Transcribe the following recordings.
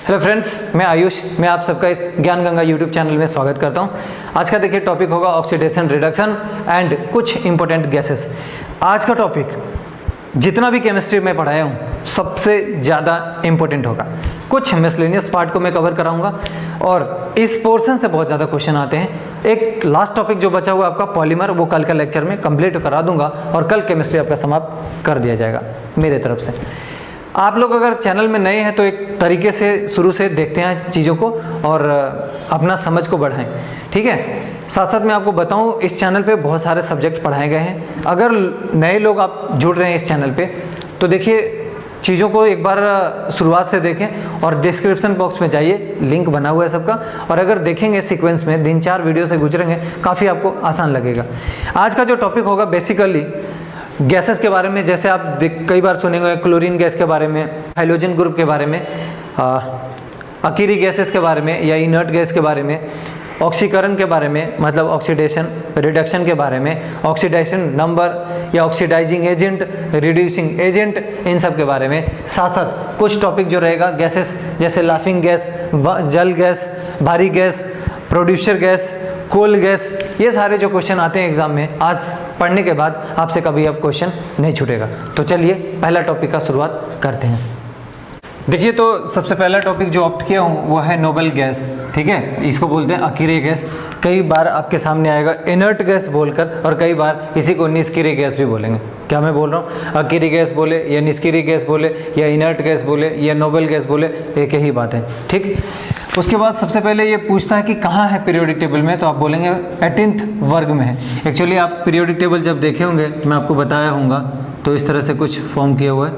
Hello friends, मैं आयुष, मैं आप सबका इस ज्ञान गंगा यूट्यूब चैनल में स्वागत करता हूं। आज का देखिए टॉपिक होगा ऑक्सीडेशन रिडक्शन एंड कुछ इंपॉर्टेंट गैसेस। आज का टॉपिक जितना भी केमिस्ट्री में पढ़ाया हूं सबसे ज़्यादा इंपॉर्टेंट होगा। कुछ मिसलेनियस पार्ट को मैं कवर कराऊंगा और इस पोर्शन से बहुत ज़्यादा क्वेश्चन आते हैं। एक लास्ट टॉपिक जो बचा हुआ आपका पॉलीमर, वो कल का लेक्चर में कंप्लीट करा दूंगा और कल केमिस्ट्री आपका समाप्त कर दिया जाएगा मेरे तरफ से। आप लोग अगर चैनल में नए हैं तो एक तरीके से शुरू से देखते हैं चीज़ों को और अपना समझ को बढ़ाएं, ठीक है। साथ साथ मैं आपको बताऊं, इस चैनल पे बहुत सारे सब्जेक्ट पढ़ाए गए हैं। अगर नए लोग आप जुड़ रहे हैं इस चैनल पे तो देखिए चीज़ों को एक बार शुरुआत से देखें और डिस्क्रिप्शन बॉक्स में जाइए, लिंक बना हुआ है सबका। और अगर देखेंगे सीक्वेंस में 3-4 वीडियो से गुजरेंगे काफ़ी आपको आसान लगेगा। आज का जो टॉपिक होगा बेसिकली गैसेस के बारे में। जैसे आप कई बार सुनेंगे क्लोरीन गैस के बारे में, हाइड्रोजन ग्रुप के बारे में, अकीरी गैसेस के बारे में या इनर्ट गैस के बारे में, ऑक्सीकरण के बारे में मतलब ऑक्सीडेशन रिडक्शन के बारे में, ऑक्सीडेशन नंबर या ऑक्सीडाइजिंग एजेंट, रिड्यूसिंग एजेंट, इन सब के बारे में। साथ साथ कुछ टॉपिक जो रहेगा गैसेस जैसे लाफिंग गैस, जल गैस, भारी gas, producer gas, coal gas, ये सारे जो क्वेश्चन आते हैं एग्जाम में, आज पढ़ने के बाद आपसे कभी अब क्वेश्चन नहीं छूटेगा। तो चलिए पहला टॉपिक का शुरुआत करते हैं। देखिए तो सबसे पहला टॉपिक जो ऑप्ट किया हूँ वो है नोबल गैस, ठीक है। इसको बोलते हैं अकीरे गैस। कई बार आपके सामने आएगा इनर्ट गैस बोलकर और कई बार इसी को निष्क्रिय गैस भी बोलेंगे। क्या मैं बोल रहा हूँ, अकीरी गैस बोले या निष्क्रिय गैस बोले या इनर्ट गैस बोले या नोबल गैस बोले, एक ही बात है, ठीक। उसके बाद सबसे पहले ये पूछता है कि कहाँ है पीरियोडिक टेबल में, तो आप बोलेंगे 18th वर्ग में है। एक्चुअली आप पीरियोडिक टेबल जब देखे होंगे मैं आपको बताया होऊंगा, तो इस तरह से कुछ फॉर्म किया हुआ है,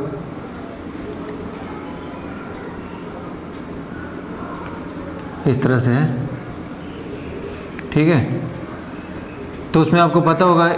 इस तरह से है, ठीक है। तो उसमें आपको पता होगा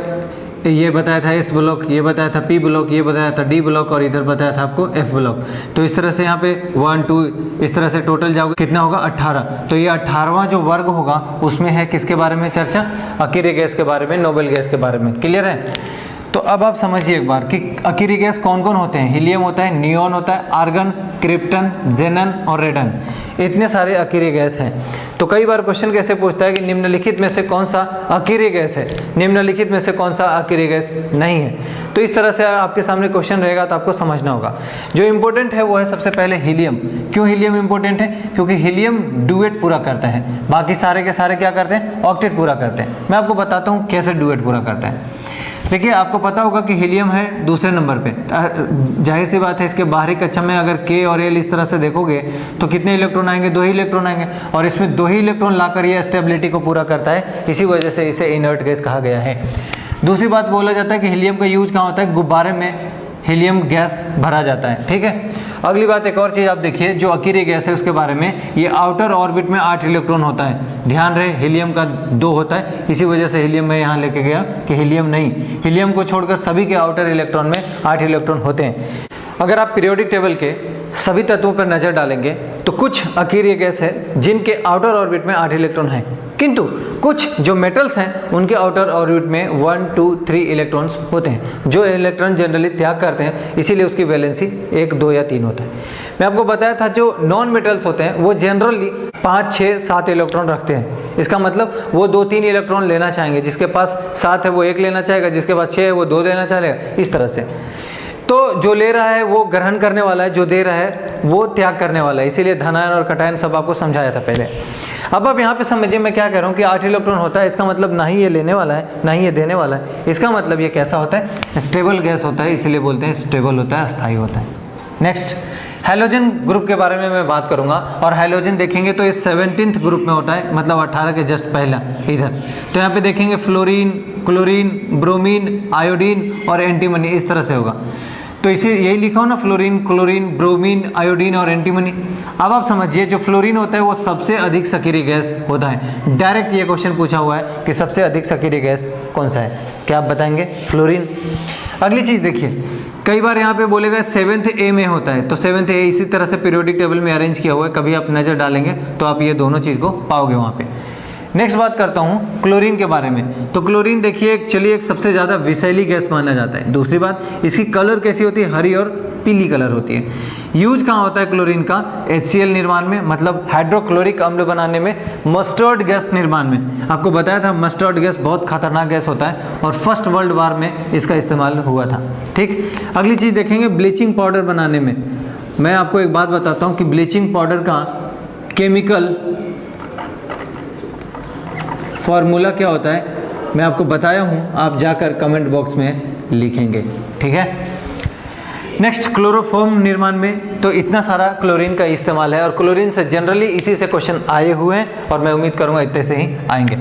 ये बताया था एस ब्लॉक, ये बताया था पी ब्लॉक, ये बताया था डी ब्लॉक और इधर बताया था आपको एफ ब्लॉक। तो इस तरह से यहाँ पे 1 2 इस तरह से टोटल जाओगे कितना होगा 18। तो ये 18वां जो वर्ग होगा उसमें है किसके बारे में चर्चा, अकीरे गैस के बारे में, नोबल गैस के बारे में। क्लियर है। तो अब आप समझिए एक बार कि अकीरी गैस कौन कौन होते हैं। हीलियम होता है, नियोन होता है, आर्गन, क्रिप्टन, जेनन और रेडन, इतने सारे अकीरी गैस हैं। तो कई बार क्वेश्चन कैसे पूछता है कि निम्नलिखित में से कौन सा अकीरी गैस है, निम्नलिखित में से कौन सा अकीरी गैस नहीं है। तो इस तरह से आपके सामने क्वेश्चन रहेगा तो आपको समझना होगा। जो इंपॉर्टेंट है वो है सबसे पहले हीलियम। क्यों हीलियम इंपॉर्टेंट है? क्योंकि हीलियम डुएट पूरा करता है, बाकी सारे के सारे क्या करते हैं, ऑक्टेट पूरा करते हैं। मैं आपको बताता हूँ कैसे डुएट पूरा करता है। देखिए आपको पता होगा कि हीलियम है दूसरे नंबर पे। जाहिर सी बात है इसके बाहरी कक्षा में अगर के और एल इस तरह से देखोगे तो कितने इलेक्ट्रॉन आएंगे, 2 ही इलेक्ट्रॉन आएंगे, और इसमें 2 ही इलेक्ट्रॉन लाकर ये स्टेबिलिटी को पूरा करता है। इसी वजह से इसे इनर्ट गैस कहा गया है। दूसरी बात बोला जाता है कि हीलियम का यूज कहाँ होता है, गुब्बारे में हीलियम गैस भरा जाता है, ठीक है। अगली बात एक और चीज़ आप देखिए, जो अकीरी गैस है उसके बारे में, ये आउटर ऑर्बिट में 8 इलेक्ट्रॉन होता है। ध्यान रहे हीलियम का 2 होता है, इसी वजह से हीलियम में यहाँ लेके गया कि हीलियम नहीं, हीलियम को छोड़कर सभी के आउटर इलेक्ट्रॉन में 8 इलेक्ट्रॉन होते हैं। अगर आप पीरियोडिक टेबल के सभी तत्वों पर नज़र डालेंगे तो कुछ अकीरीय गैस है जिनके आउटर ऑर्बिट में 8 इलेक्ट्रॉन हैं, किंतु कुछ जो मेटल्स हैं उनके आउटर ऑर्बिट में 1 2 3 इलेक्ट्रॉन्स होते हैं। जो इलेक्ट्रॉन जनरली त्याग करते हैं, इसीलिए उसकी वैलेंसी 1 2 या 3 होता है। मैं आपको बताया था जो नॉन मेटल्स होते हैं वो जनरली 5 6 7 इलेक्ट्रॉन रखते हैं। इसका मतलब वो 2 3 इलेक्ट्रॉन लेना चाहेंगे, जिसके पास 7 है वो 1 लेना चाहेगा, जिसके पास 6 है वो 2 लेना चाहेगा, इस तरह से। तो जो ले रहा है वो ग्रहण करने वाला है, जो दे रहा है वो त्याग करने वाला है। इसीलिए धनायन और कटायन सब आपको समझाया था पहले। अब आप यहाँ पे समझिए मैं क्या कह रहा हूँ कि 8 इलेक्ट्रॉन होता है, इसका मतलब ना ही ये लेने वाला है ना ही ये देने वाला है। इसका मतलब ये कैसा होता है, स्टेबल गैस होता है, इसीलिए बोलते हैं स्टेबल होता है, अस्थायी होता है। नेक्स्ट हाइड्रोजन ग्रुप के बारे में मैं बात करूंगा, और हाइड्रोजन देखेंगे तो ये 17th ग्रुप में होता है, मतलब 18 के जस्ट पहला इधर। तो यहाँ पे देखेंगे फ्लोरीन, क्लोरीन, ब्रोमीन, आयोडीन और एंटीमनी, इस तरह से होगा। तो इसे यही लिखा हो ना, फ्लोरीन, क्लोरीन, ब्रोमीन, आयोडीन और एंटीमनी। अब आप समझिए जो फ्लोरीन होता है वो सबसे अधिक सक्रिय गैस होता है। डायरेक्ट ये क्वेश्चन पूछा हुआ है कि सबसे अधिक सक्रिय गैस कौन सा है, क्या आप बताएंगे, फ्लोरीन। अगली चीज़ देखिए, कई बार यहाँ पे बोलेगा 7th A में होता है, तो 7th A इसी तरह से पीरियोडिक टेबल में अरेंज किया हुआ है। कभी आप नज़र डालेंगे तो आप ये दोनों चीज़ को पाओगे वहाँ पे। नेक्स्ट बात करता हूँ क्लोरीन के बारे में। तो क्लोरीन देखिए चलिए एक सबसे ज़्यादा विषैली गैस माना जाता है। दूसरी बात इसकी कलर कैसी होती है, हरी और पीली कलर होती है। यूज कहाँ होता है क्लोरीन का? HCl निर्माण में, मतलब हाइड्रोक्लोरिक अम्ल बनाने में, मस्टर्ड गैस निर्माण में। आपको बताया था मस्टर्ड गैस बहुत खतरनाक गैस होता है और फर्स्ट वर्ल्ड वार में इसका इस्तेमाल हुआ था। ठीक, अगली चीज़ देखेंगे ब्लीचिंग पाउडर बनाने में। मैं आपको एक बात बताता हूँ कि ब्लीचिंग पाउडर का केमिकल फॉर्मूला क्या होता है, मैं आपको बताया हूँ, आप जाकर कमेंट बॉक्स में लिखेंगे। ठीक है, नेक्स्ट क्लोरोफॉर्म निर्माण में तो इतना सारा क्लोरीन का इस्तेमाल है और क्लोरीन से जनरली इसी से क्वेश्चन आए हुए हैं और मैं उम्मीद करूंगा इतने से ही आएंगे।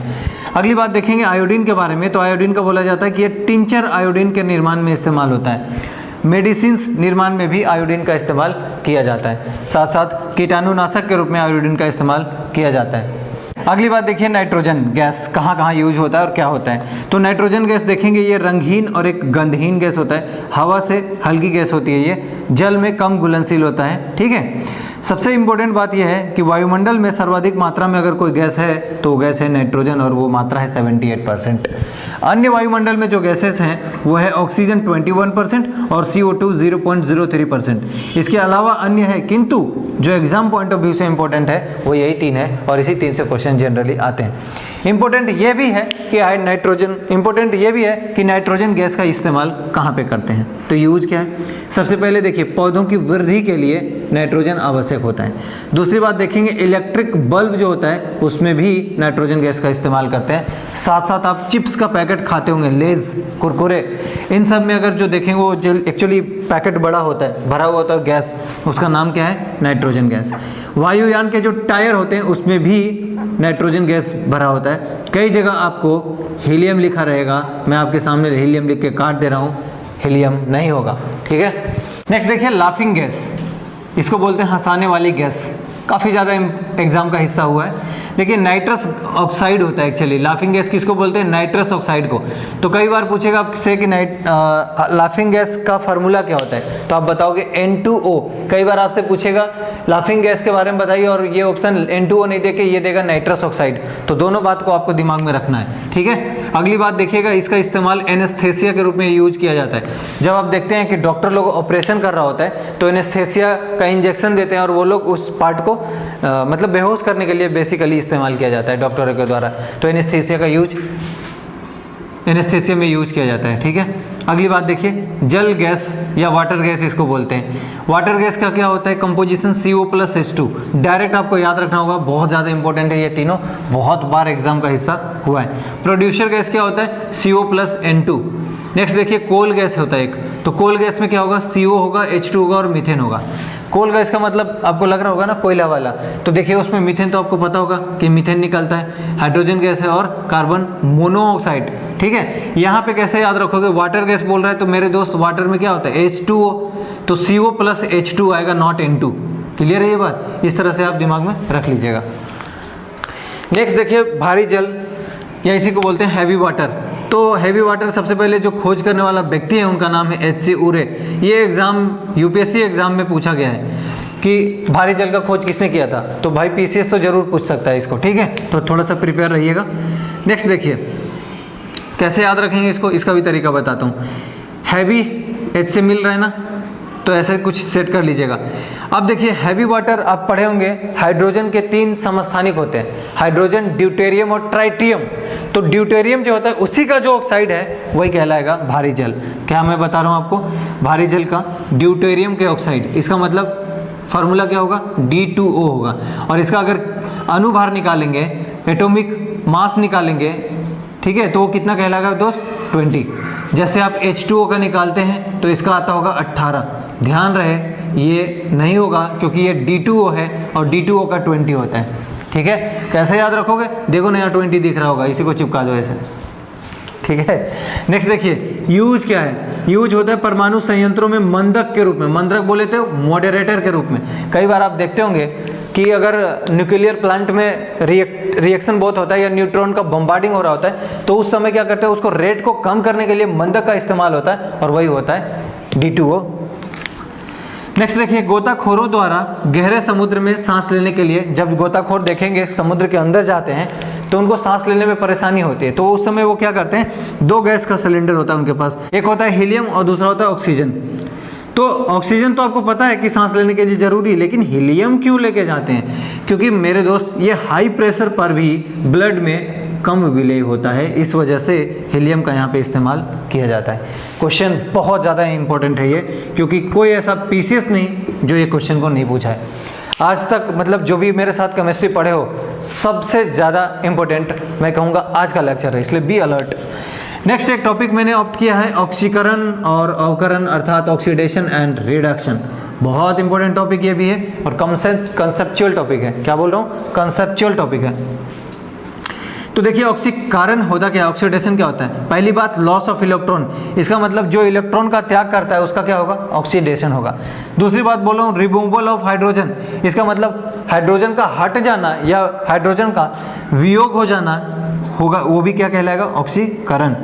अगली बात देखेंगे आयोडीन के बारे में। तो आयोडीन का बोला जाता है कि ये टिंचर आयोडीन के निर्माण में इस्तेमाल होता है। मेडिसिन्स निर्माण में भी आयोडीन का इस्तेमाल किया जाता है, साथ साथ कीटाणुनाशक के रूप में आयोडीन का इस्तेमाल किया जाता है। अगली बात देखिए नाइट्रोजन गैस कहाँ कहाँ यूज होता है और क्या होता है। तो नाइट्रोजन गैस देखेंगे ये रंगहीन और एक गंधहीन गैस होता है। हवा से हल्की गैस होती है, ये जल में कम घुलनशील होता है। ठीक है, सबसे इंपॉर्टेंट बात यह है कि वायुमंडल में सर्वाधिक मात्रा में अगर कोई गैस है तो गैस है नाइट्रोजन और वो मात्रा है 78%। अन्य वायुमंडल में जो गैसेस हैं वो है ऑक्सीजन 21% और CO2 0.03%। इसके अलावा अन्य है, किंतु जो एग्जाम पॉइंट ऑफ व्यू से इंपॉर्टेंट है वो यही 3 है और इसी 3 से क्वेश्चन जनरली आते हैं। इंपॉर्टेंट ये भी है कि नाइट्रोजन गैस का इस्तेमाल कहाँ पे करते हैं। तो यूज क्या है? सबसे पहले देखिए पौधों की वृद्धि के लिए नाइट्रोजन आवश्यक होता है। दूसरी बात देखेंगे इलेक्ट्रिक बल्ब जो होता है उसमें भी नाइट्रोजन गैस का इस्तेमाल करते हैं। साथ साथ आप चिप्स का पैकेट खाते होंगे, लेज, कुरकुरे, इन सब में अगर जो देखेंगे वो जो एक्चुअली पैकेट बड़ा होता है, भरा हुआ होता है गैस, उसका नाम क्या है? Nitrogen gas. वायुयान के जो टायर होते हैं उसमें भी नाइट्रोजन गैस भरा होता है। कई जगह आपको हीलियम लिखा रहेगा, मैं आपके सामने हीलियम लिख के काट दे रहा हूँ, हीलियम नहीं होगा। ठीक है, नेक्स्ट देखिए लाफिंग गैस, इसको बोलते हैं हंसाने वाली गैस। काफ़ी ज़्यादा एग्जाम का हिस्सा हुआ है। देखिए नाइट्रस ऑक्साइड होता है एक्चुअली। लाफिंग गैस किसको बोलते हैं? नाइट्रस ऑक्साइड को। तो कई बार पूछेगा आपसे कि लाफिंग गैस का फार्मूला क्या होता है, तो आप बताओगे N2O। कई बार आपसे पूछेगा लाफिंग गैस के बारे में बताइए और ये ऑप्शन N2O नहीं देके ये देगा नाइट्रस ऑक्साइड। तो दोनों बात को आपको दिमाग में रखना है। ठीक है, अगली बात देखिएगा इसका इस्तेमाल एनेस्थेसिया के रूप में यूज किया जाता है। जब आप देखते हैं कि डॉक्टर लोग ऑपरेशन कर रहा होता है तो एनेस्थेसिया का इंजेक्शन देते हैं और वो लोग उस पार्ट को मतलब बेहोश करने के लिए बेसिकली इस्तेमाल किया जाता है डॉक्टरों के द्वारा। तो एनेस्थेसिया का यूज एनेस्थेसिया में यूज किया जाता है। ठीक है, अगली बात देखिए जल गैस या वाटर गैस इसको बोलते हैं। वाटर गैस का क्या होता है? Composition CO+H2। डायरेक्ट आपको याद रखना होगा, बहुत ज़्यादा इंपॉर्टेंट है ये तीनों, बहुत बार एग्जाम का हिस्सा हुआ है। प्रोड्यूसर गैस क्या होता है? CO+N2। नेक्स्ट देखिए कोल गैस होता है एक, तो कोल गैस में क्या होगा? CO होगा, H2 होगा और मीथेन होगा। कोल गैस का मतलब आपको लग रहा होगा ना कोयला वाला, तो देखिए उसमें मीथेन तो आपको पता होगा कि मीथेन निकलता है। हाइड्रोजन गैस है और कार्बन मोनोऑक्साइड। ठीक है, यहाँ पे कैसे याद रखोगे? वाटर गैस बोल रहा है तो मेरे दोस्त वाटर में क्या होता है? H2O, तो CO+H2 आएगा, नॉट N2। क्लियर है ये बात? इस तरह से आप दिमाग में रख लीजिएगा। नेक्स्ट देखिए भारी जल या इसी को बोलते हैं हैवी वाटर। तो हैवी वाटर सबसे पहले जो खोज करने वाला व्यक्ति है उनका नाम है H.C. उरे। ये एग्जाम UPSC एग्जाम में पूछा गया है कि भारी जल का खोज किसने किया था। तो भाई PCS तो जरूर पूछ सकता है इसको। ठीक है, तो थोड़ा सा प्रिपेयर रहिएगा। नेक्स्ट देखिए कैसे याद रखेंगे इसको, इसका भी तरीका बताता हूँ। हैवी H से मिल रहा है ना, तो ऐसे कुछ सेट कर लीजिएगा। अब देखिए हैवी वाटर आप पढ़े होंगे, हाइड्रोजन के 3 समस्थानिक होते हैं, हाइड्रोजन, ड्यूटेरियम और ट्राइटियम। तो ड्यूटेरियम जो होता है उसी का जो ऑक्साइड है वही कहलाएगा भारी जल। क्या मैं बता रहा हूँ आपको? भारी जल का ड्यूटेरियम के ऑक्साइड, इसका मतलब फार्मूला क्या होगा? D2O होगा। और इसका अगर अनुभार निकालेंगे, एटॉमिक मास निकालेंगे, ठीक है, तो वो कितना कहलाएगा दोस्त? 20। जैसे आप H2O का निकालते हैं तो इसका आता होगा 18। ध्यान रहे ये नहीं होगा क्योंकि ये D2O है और D2O का 20 होता है। ठीक है, कैसे याद रखोगे? देखो ना यहाँ 20 दिख रहा होगा, इसी को चिपका दो ऐसे। ठीक है, नेक्स्ट देखिए यूज क्या है? यूज होता है परमाणु संयंत्रों में मंदक के रूप में। मंदक बोले थे मॉडरेटर के रूप में। कई बार आप देखते होंगे कि अगर न्यूक्लियर प्लांट में रिएक्शन बहुत होता है या न्यूट्रॉन का बम्बार्डिंग हो रहा होता है तो उस समय क्या करते हैं? उसको रेट को कम करने के लिए मंदक का इस्तेमाल होता है और वही होता है D2O। नेक्स्ट देखिए गोताखोरों द्वारा गहरे समुद्र में सांस लेने के लिए, जब गोताखोर देखेंगे समुद्र के अंदर जाते हैं तो उनको सांस लेने में परेशानी होती है, तो उस समय वो क्या करते हैं? 2 गैस का सिलेंडर होता है उनके पास, एक होता है हीलियम और दूसरा होता है ऑक्सीजन। तो ऑक्सीजन तो आपको पता है कि सांस लेने के लिए जरूरी, लेकिन हीलियम क्यों लेके जाते हैं? क्योंकि मेरे दोस्त ये हाई प्रेशर पर भी ब्लड में कम विलेय होता है, इस वजह से हीलियम का यहाँ पे इस्तेमाल किया जाता है। क्वेश्चन बहुत ज़्यादा इंपॉर्टेंट है ये, क्योंकि कोई ऐसा पीसीएस नहीं जो ये क्वेश्चन को नहीं पूछा है आज तक। मतलब जो भी मेरे साथ केमिस्ट्री पढ़े हो, सबसे ज़्यादा इंपॉर्टेंट मैं कहूँगा आज का लेक्चर है, इसलिए बी अलर्ट। नेक्स्ट एक टॉपिक मैंने ऑप्ट किया है ऑक्सीकरण और अवकरण, अर्थात ऑक्सीडेशन एंड रिडक्शन। बहुत इंपॉर्टेंट टॉपिक ये भी है और कंसेप्चुअल टॉपिक है। क्या बोल रहा हूँ? कंसेप्चुअल टॉपिक है। तो देखिए ऑक्सीकरण होता क्या है, ऑक्सीडेशन क्या होता है? पहली बात लॉस ऑफ इलेक्ट्रॉन, इसका मतलब जो इलेक्ट्रॉन का त्याग करता है उसका क्या होगा? ऑक्सीडेशन होगा। दूसरी बात बोल रहा हूँ रिमूवल ऑफ हाइड्रोजन, इसका मतलब हाइड्रोजन का हट जाना या हाइड्रोजन का वियोग हो जाना होगा, वो भी क्या कहलाएगा? ऑक्सीकरण।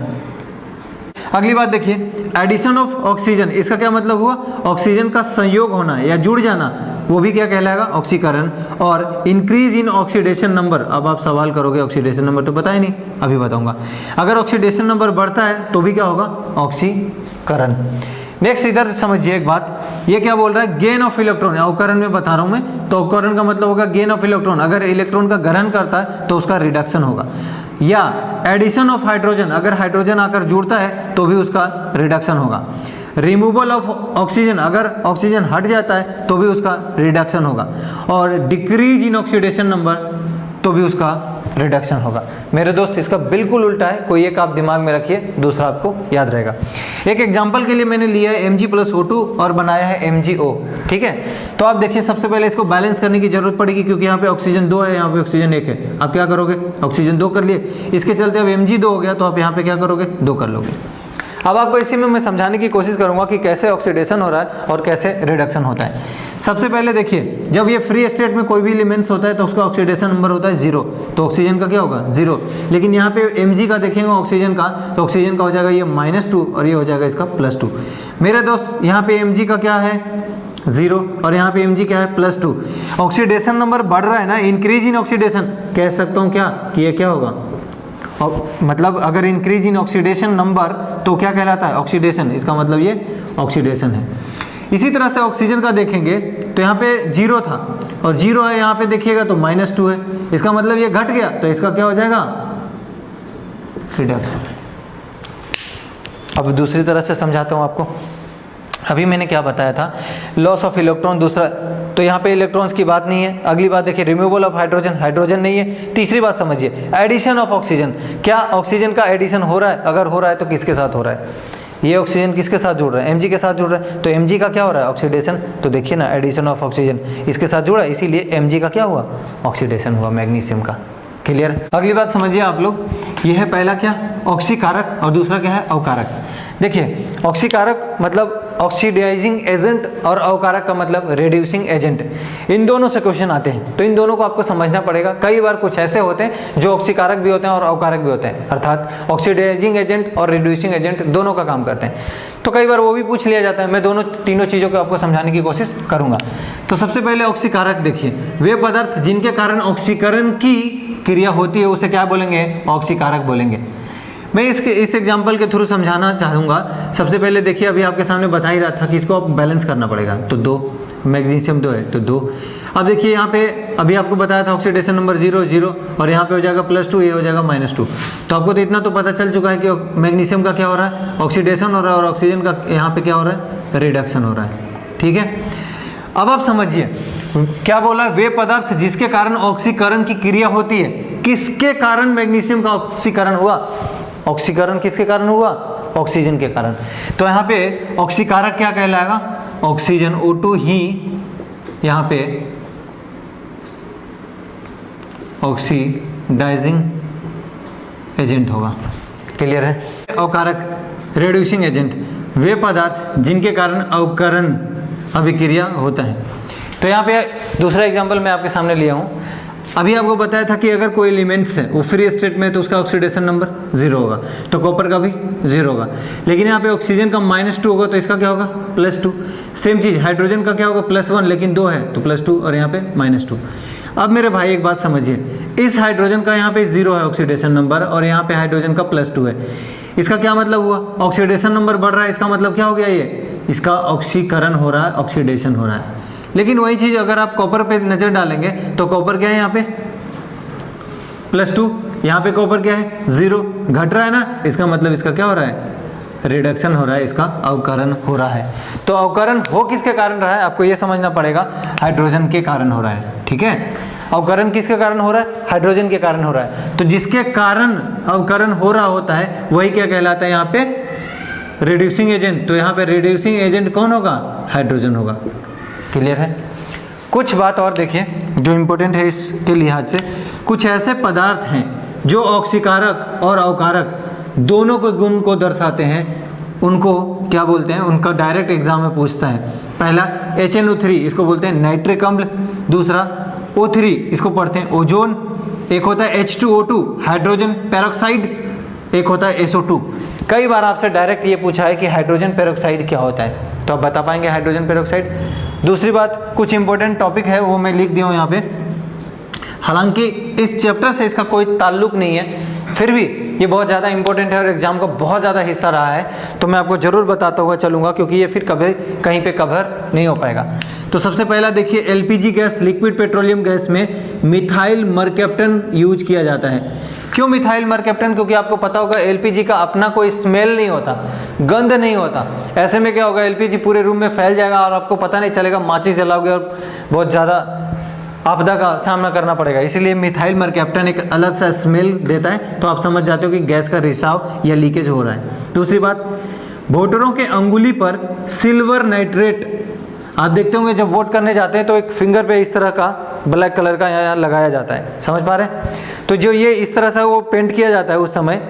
अगली बात देखिए एडिशन ऑफ ऑक्सीजन, इसका क्या मतलब हुआ? ऑक्सीजन का संयोग होना या जुड़ जाना, वो भी क्या कहलाएगा? ऑक्सीकरण। और इंक्रीज इन ऑक्सीडेशन नंबर, अब आप सवाल करोगे ऑक्सीडेशन नंबर तो पता ही नहीं, अभी बताऊंगा। अगर ऑक्सीडेशन नंबर बढ़ता है तो भी क्या होगा? ऑक्सीकरण। नेक्स्ट इधर समझिए एक बात, ये क्या बोल रहा है? गेन ऑफ इलेक्ट्रॉन, अवकरण में बता रहा हूं मैं, तो अवकरण का मतलब होगा गेन ऑफ इलेक्ट्रॉन, अगर इलेक्ट्रॉन का ग्रहण करता है तो उसका रिडक्शन होगा। या एडिशन ऑफ हाइड्रोजन, अगर हाइड्रोजन आकर जुड़ता है तो भी उसका रिडक्शन होगा। रिमूवल ऑफ ऑक्सीजन, अगर ऑक्सीजन हट जाता है तो भी उसका रिडक्शन होगा। और डिक्रीज इन ऑक्सीडेशन नंबर, तो भी उसका रिडक्शन होगा। मेरे दोस्त इसका बिल्कुल उल्टा है, कोई एक आप दिमाग में रखिए, दूसरा आपको याद रहेगा। एक एग्जांपल के लिए मैंने लिया है Mg+O2 और बनाया है MgO, ठीक है। तो आप देखिए सबसे पहले इसको बैलेंस करने की जरूरत पड़ेगी, क्योंकि यहाँ पे ऑक्सीजन 2 है, यहाँ पे ऑक्सीजन 1 है। आप क्या करोगे? ऑक्सीजन 2 कर लिए, इसके चलते अब Mg2 हो गया, तो आप यहाँ पे क्या करोगे? 2 कर लोगे। अब आपको इसी में मैं समझाने की कोशिश करूंगा कि कैसे ऑक्सीडेशन हो रहा है और कैसे रिडक्शन होता है। सबसे पहले देखिए, जब ये फ्री स्टेट में कोई भी एलिमेंट्स होता है तो उसका ऑक्सीडेशन नंबर होता है 0, तो ऑक्सीजन का क्या होगा? 0। लेकिन यहाँ पे Mg का देखेंगे ऑक्सीजन का, तो ऑक्सीजन का हो जाएगा ये -2 और ये हो जाएगा इसका +2। मेरे दोस्त यहाँ पे Mg का क्या है? 0 और यहाँ पे Mg क्या है? +2। ऑक्सीडेशन नंबर बढ़ रहा है ना, इंक्रीज इन ऑक्सीडेशन, कह सकता हूँ क्या कि ये क्या होगा? मतलब अगर इंक्रीज इन ऑक्सीडेशन नंबर तो क्या कहलाता है? ऑक्सीडेशन, इसका मतलब ये ऑक्सीडेशन है। इसी तरह से ऑक्सीजन का देखेंगे तो यहाँ पे 0 था और 0 है, यहाँ पे देखिएगा तो -2 है, इसका मतलब ये घट गया, तो इसका क्या हो जाएगा? रिडक्शन। अब दूसरी तरह से समझाता हूँ आपको। अभी मैंने क्या बताया था? लॉस ऑफ इलेक्ट्रॉन, दूसरा तो यहाँ पे इलेक्ट्रॉन्स की बात नहीं है। अगली बात देखिए रिमूवल ऑफ हाइड्रोजन, हाइड्रोजन नहीं है। तीसरी बात समझिए एडिशन ऑफ ऑक्सीजन, क्या ऑक्सीजन का एडिशन हो रहा है? अगर हो रहा है तो किसके साथ हो रहा है? ये ऑक्सीजन किसके साथ जुड़ रहा है? Mg के साथ जुड़ रहा है, तो Mg का क्या हो रहा है? ऑक्सीडेशन। तो देखिए ना एडिशन ऑफ ऑक्सीजन इसके साथ जुड़ा है, इसीलिए Mg का क्या हुआ? ऑक्सीडेशन हुआ मैग्नीशियम का। क्लियर? अगली बात समझिए आप लोग, ये है पहला क्या? ऑक्सीकारक और दूसरा क्या है? अवकारक। देखिए ऑक्सीकारक मतलब ऑक्सीडाइजिंग एजेंट और अवकारक का मतलब रिड्यूसिंग एजेंट। इन दोनों से क्वेश्चन आते हैं, तो इन दोनों को आपको समझना पड़ेगा। कई बार कुछ ऐसे होते हैं जो ऑक्सीकारक भी होते हैं और अवकारक भी होते हैं, अर्थात ऑक्सीडाइजिंग एजेंट और रिड्यूसिंग एजेंट दोनों का काम करते हैं। तो कई बार वो भी पूछ लिया जाता है। मैं तीनों चीज़ों को आपको समझाने की कोशिश करूँगा। तो सबसे पहले ऑक्सीकारक देखिए, वे पदार्थ जिनके कारण ऑक्सीकरण की क्रिया होती है उसे क्या बोलेंगे? ऑक्सीकारक बोलेंगे। मैं इस एग्जाम्पल के थ्रू समझाना चाहूँगा। सबसे पहले देखिए, अभी आपके सामने बता ही रहा था कि इसको आप बैलेंस करना पड़ेगा, तो 2, मैग्नीशियम 2 है तो 2। अब देखिए यहाँ पे अभी आपको बताया था ऑक्सीडेशन नंबर 0 0 और यहाँ पे हो जाएगा +2, ये हो जाएगा -2। तो आपको तो इतना तो पता चल चुका है कि मैग्नीशियम का क्या हो रहा है? ऑक्सीडेशन हो रहा है, और ऑक्सीजन का यहाँ पे क्या हो रहा है? रिडक्शन हो रहा है। ठीक है, अब आप समझिए क्या बोला? वे पदार्थ जिसके कारण ऑक्सीकरण की क्रिया होती है। किसके कारण मैग्नीशियम का ऑक्सीकरण हुआ? ऑक्सीकरण किसके कारण हुआ? ऑक्सीजन के कारण। तो यहाँ पे ऑक्सीकारक क्या कहलाएगा? ऑक्सीजन O2 ही यहाँ पे ऑक्सीडाइजिंग एजेंट होगा। क्लियर है? अवकारक रिड्यूसिंग एजेंट, वे पदार्थ जिनके कारण अवकरण अभिक्रिया होता है। तो यहाँ पे दूसरा एग्जाम्पल मैं आपके सामने लिया हूँ। अभी आपको बताया था कि अगर कोई एलिमेंट्स है वो फ्री स्टेट में तो उसका ऑक्सीडेशन नंबर 0 होगा, तो कॉपर का भी 0 होगा। लेकिन यहाँ पे ऑक्सीजन का -2 होगा, तो इसका क्या होगा? +2। सेम चीज़ हाइड्रोजन का क्या होगा? +1, लेकिन 2 है तो +2 और यहाँ पे -2। अब मेरे भाई एक बात समझिए, इस हाइड्रोजन का यहाँ पे 0 है ऑक्सीडेशन नंबर और यहाँ पे हाइड्रोजन का +2 है। इसका क्या मतलब हुआ? ऑक्सीडेशन नंबर बढ़ रहा है, इसका मतलब क्या हो गया? ये इसका ऑक्सीकरण हो रहा है, ऑक्सीडेशन हो रहा है। लेकिन वही चीज़ अगर आप कॉपर पे नज़र डालेंगे तो कॉपर क्या है यहाँ पे +2, यहाँ पे कॉपर क्या है 0, घट रहा है ना, इसका मतलब इसका क्या हो रहा है, रिडक्शन हो रहा है, इसका अवकरण हो रहा है। तो अवकरण हो किसके कारण रहा है, आपको ये समझना पड़ेगा, हाइड्रोजन के कारण हो रहा है। ठीक है, अवकरण किसके कारण हो रहा है, हाइड्रोजन के कारण हो रहा है। तो जिसके कारण अवकरण हो रहा होता है वही क्या कहलाता है यहाँ पे, रिड्यूसिंग एजेंट। तो यहाँ पे रिड्यूसिंग एजेंट कौन होगा, हाइड्रोजन होगा। क्लियर है। कुछ बात और देखिए जो इम्पोर्टेंट है इसके लिहाज से, कुछ ऐसे पदार्थ हैं जो ऑक्सीकारक और अवकारक दोनों के गुण को दर्शाते हैं, उनको क्या बोलते हैं, उनका डायरेक्ट एग्जाम में पूछता है। पहला HNO3, इसको बोलते हैं नाइट्रिक अम्ल। दूसरा O3, इसको पढ़ते हैं ओजोन। एक होता है H2O2 हाइड्रोजन पेरोक्साइड, एक होता है SO2। कई बार आपसे डायरेक्ट ये पूछा है कि हाइड्रोजन पेरोक्साइड क्या होता है, तो आप बता पाएंगे हाइड्रोजन पेरोक्साइड। दूसरी बात, कुछ इंपॉर्टेंट टॉपिक है वो मैं लिख दिया हूँ यहाँ पे, हालांकि इस चैप्टर से इसका कोई ताल्लुक नहीं है, फिर भी ये बहुत ज़्यादा इंपॉर्टेंट है और एग्जाम का बहुत ज़्यादा हिस्सा रहा है, तो मैं आपको ज़रूर बताता हुआ चलूँगा, क्योंकि ये फिर कभी कहीं पे कवर नहीं हो पाएगा। तो सबसे पहला देखिए, LPG gas, liquid petroleum gas में मिथाइल मरकैप्टन यूज किया जाता है। क्यों मिथाइल मरकैप्टन, क्योंकि आपको पता होगा LPG का अपना कोई स्मेल नहीं होता, गंध नहीं होता। ऐसे में क्या होगा, LPG पूरे रूम में फैल जाएगा और आपको पता नहीं चलेगा, माचिस जलाओगे और बहुत ज़्यादा आपदा का सामना करना पड़ेगा। इसीलिए मिथाइल मरकैप्टन एक अलग सा स्मेल देता है, तो आप समझ जाते हो कि गैस का रिसाव या लीकेज हो रहा है। दूसरी बात, वोटरों के अंगुली पर सिल्वर नाइट्रेट, आप देखते होंगे जब वोट करने जाते हैं तो एक फिंगर पे इस तरह का ब्लैक कलर का यहाँ लगाया जाता है, समझ पा रहे हैं। तो जो ये इस तरह से वो पेंट किया जाता है उस समय,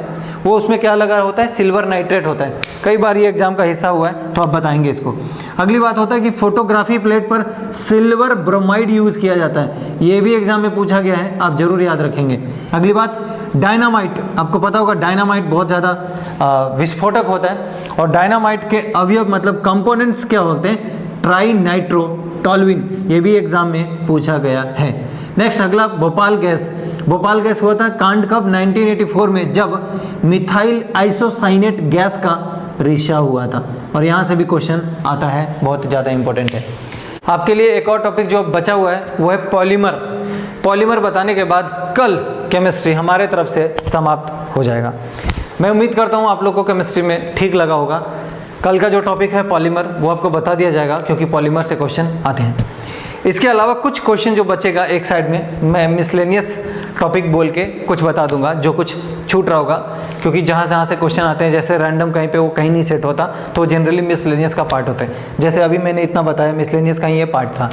वो उसमें क्या लगा होता है, सिल्वर नाइट्रेट होता है। कई बार ये एग्जाम का हिस्सा हुआ है, तो आप बताएंगे इसको। अगली बात होता है कि फोटोग्राफी प्लेट पर सिल्वर ब्रोमाइड यूज किया जाता है, ये भी एग्जाम में पूछा गया है, आप जरूर याद रखेंगे। अगली बात, डायनामाइट, आपको पता होगा डायनामाइट बहुत ज़्यादा विस्फोटक होता है, और डायनामाइट के अवयव मतलब कंपोनेंट्स क्या होते हैं, ट्राई नाइट्रो टॉल्विन, ये भी एग्जाम में पूछा गया है। नेक्स्ट अगला, भोपाल गैस। भोपाल गैस हुआ था कांड कब, 1984 में, जब मिथाइल आइसोसाइनेट गैस का रिसाव हुआ था, और यहाँ से भी क्वेश्चन आता है, बहुत ज़्यादा इंपॉर्टेंट है। आपके लिए एक और टॉपिक जो बचा हुआ है वो है पॉलीमर। पॉलीमर बताने के बाद कल केमिस्ट्री हमारे तरफ से समाप्त हो जाएगा। मैं उम्मीद करता हूँ आप लोग को केमिस्ट्री में ठीक लगा होगा। कल का जो टॉपिक है पॉलीमर, वो आपको बता दिया जाएगा, क्योंकि पॉलीमर से क्वेश्चन आते हैं। इसके अलावा कुछ क्वेश्चन जो बचेगा एक साइड में, मैं मिसलेनियस टॉपिक बोल के कुछ बता दूंगा, जो कुछ छूट रहा होगा, क्योंकि जहाँ से क्वेश्चन आते हैं, जैसे रैंडम कहीं पे वो कहीं नहीं सेट होता, तो जनरली मिसलेनियस का पार्ट होता है। जैसे अभी मैंने इतना बताया, मिसलेनियस का ही ये पार्ट था।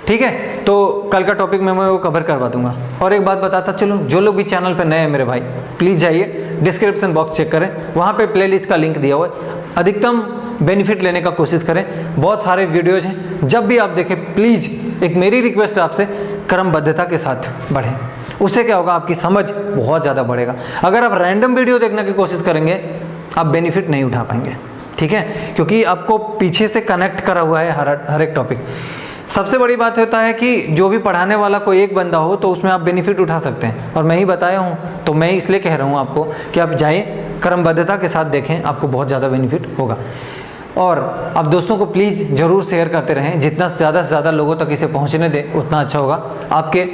ठीक है, तो कल का टॉपिक मैं वो कवर करवा दूंगा। और एक बात बताता चलूँ, जो लोग भी चैनल पर नए हैं मेरे भाई, प्लीज़ जाइए डिस्क्रिप्शन बॉक्स चेक करें, वहाँ पे प्लेलिस्ट का लिंक दिया हुआ है। अधिकतम बेनिफिट लेने का कोशिश करें, बहुत सारे वीडियोज़ हैं, जब भी आप देखें प्लीज़ एक मेरी रिक्वेस्ट है आपसे, क्रमबद्धता के साथ बढ़ें। उससे क्या होगा, आपकी समझ बहुत ज़्यादा बढ़ेगा। अगर आप रैंडम वीडियो देखने की कोशिश करेंगे, आप बेनिफिट नहीं उठा पाएंगे। ठीक है, क्योंकि आपको पीछे से कनेक्ट करा हुआ है हर एक टॉपिक। सबसे बड़ी बात होता है कि जो भी पढ़ाने वाला कोई एक बंदा हो तो उसमें आप बेनिफिट उठा सकते हैं, और मैं ही बताया हूँ, तो मैं इसलिए कह रहा हूँ आपको कि आप जाएँ, क्रमबद्धता के साथ देखें, आपको बहुत ज़्यादा बेनिफिट होगा। और आप दोस्तों को प्लीज़ ज़रूर शेयर करते रहें, जितना ज़्यादा से ज़्यादा लोगों तक इसे पहुँचने दें उतना अच्छा होगा आपके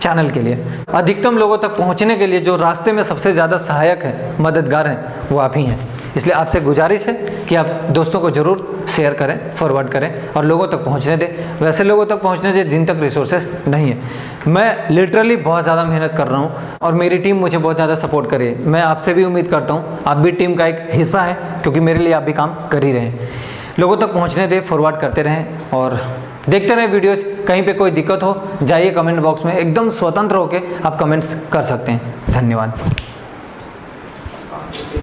चैनल के लिए। अधिकतम लोगों तक पहुँचने के लिए जो रास्ते में सबसे ज़्यादा सहायक है, मददगार हैं, वो आप ही हैं। इसलिए आपसे गुजारिश है कि आप दोस्तों को ज़रूर शेयर करें, फॉरवर्ड करें और लोगों तक पहुंचने दें। वैसे लोगों तक पहुंचने दें जिन तक रिसोर्सेज नहीं है। मैं लिटरली बहुत ज़्यादा मेहनत कर रहा हूं और मेरी टीम मुझे बहुत ज़्यादा सपोर्ट करे। मैं आपसे भी उम्मीद करता हूं, आप भी टीम का एक हिस्सा है, क्योंकि मेरे लिए आप भी काम कर ही रहे हैं। लोगों तक पहुँचने दें, फॉरवर्ड करते रहें और देखते रहें वीडियोज़। कहीं पे कोई दिक्कत हो, जाइए कमेंट बॉक्स में, एकदम स्वतंत्र होकर आप कमेंट्स कर सकते हैं। धन्यवाद।